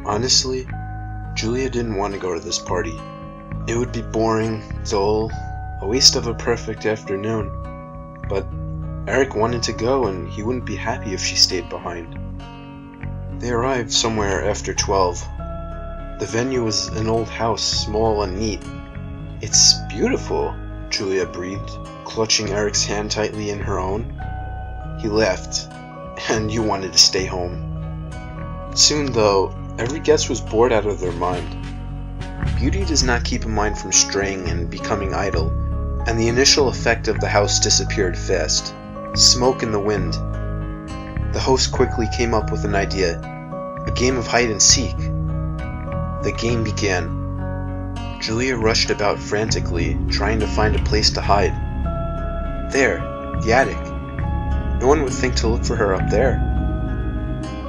Honestly, Julia didn't want to go to this party. It would be boring, dull, a waste of a perfect afternoon. But Eric wanted to go, and he wouldn't be happy if she stayed behind. They arrived somewhere after 12. The venue was an old house, small and neat. "It's beautiful," Julia breathed, clutching Eric's hand tightly in her own. He laughed, "And you wanted to stay home." Soon, though, every guest was bored out of their mind. Beauty does not keep a mind from straying and becoming idle, and the initial effect of the house disappeared fast. Smoke in the wind. The host quickly came up with an idea, a game of hide and seek. The game began. Julia rushed about frantically, trying to find a place to hide. There, the attic. No one would think to look for her up there.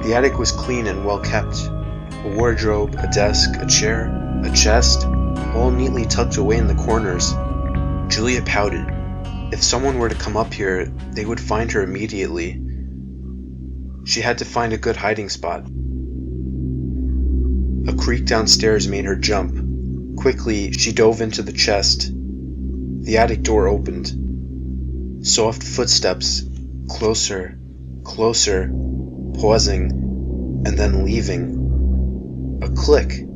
The attic was clean and well kept. A wardrobe, a desk, a chair, a chest, all neatly tucked away in the corners. Julia pouted. If someone were to come up here, they would find her immediately. She had to find a good hiding spot. A creak downstairs made her jump. Quickly, she dove into the chest. The attic door opened. Soft footsteps, closer, closer, pausing, and then leaving. A click.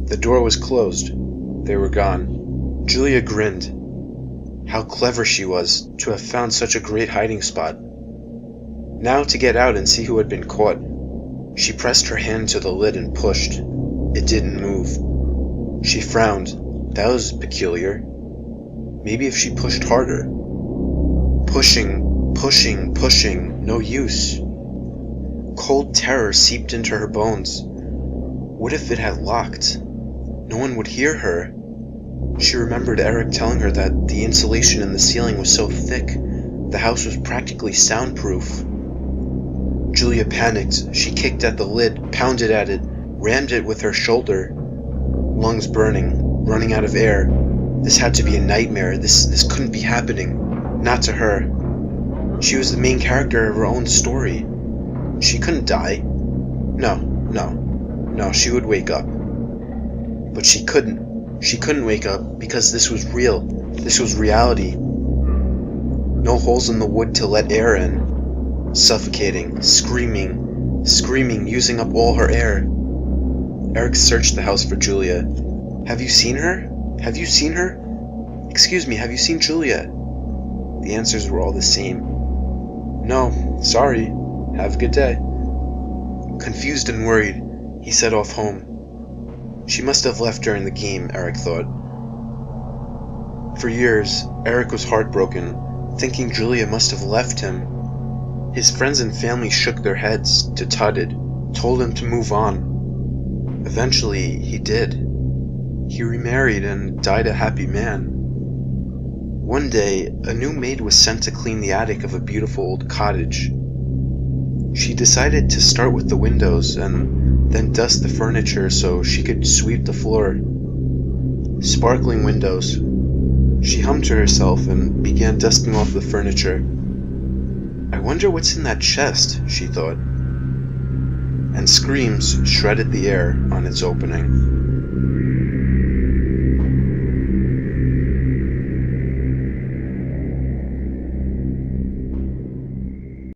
The door was closed. They were gone. Julia grinned. How clever she was to have found such a great hiding spot. Now to get out and see who had been caught. She pressed her hand to the lid and pushed. It didn't move. She frowned. That was peculiar. Maybe if she pushed harder. Pushing, no use. Cold terror seeped into her bones. What if it had locked? No one would hear her. She remembered Eric telling her that the insulation in the ceiling was so thick, the house was practically soundproof. Julia panicked. She kicked at the lid, pounded at it, rammed it with her shoulder. Lungs burning, running out of air. This had to be a nightmare. This couldn't be happening. Not to her. She was the main character of her own story. She couldn't die. No, she would wake up. But she couldn't. She couldn't wake up because this was real. This was reality. No holes in the wood to let air in. Suffocating, screaming, using up all her air. Eric searched the house for Julia. "Have you seen her? Have you seen her? Excuse me, have you seen Julia?" The answers were all the same. "No, sorry. Have a good day." Confused and worried, he set off home. She must have left during the game, Eric thought. For years, Eric was heartbroken, thinking Julia must have left him. His friends and family shook their heads, tutted, told him to move on. Eventually, he did. He remarried and died a happy man. One day, a new maid was sent to clean the attic of a beautiful old cottage. She decided to start with the windows and then dust the furniture so she could sweep the floor. Sparkling windows. She hummed to herself and began dusting off the furniture. "I wonder what's in that chest," she thought. And screams shredded the air on its opening.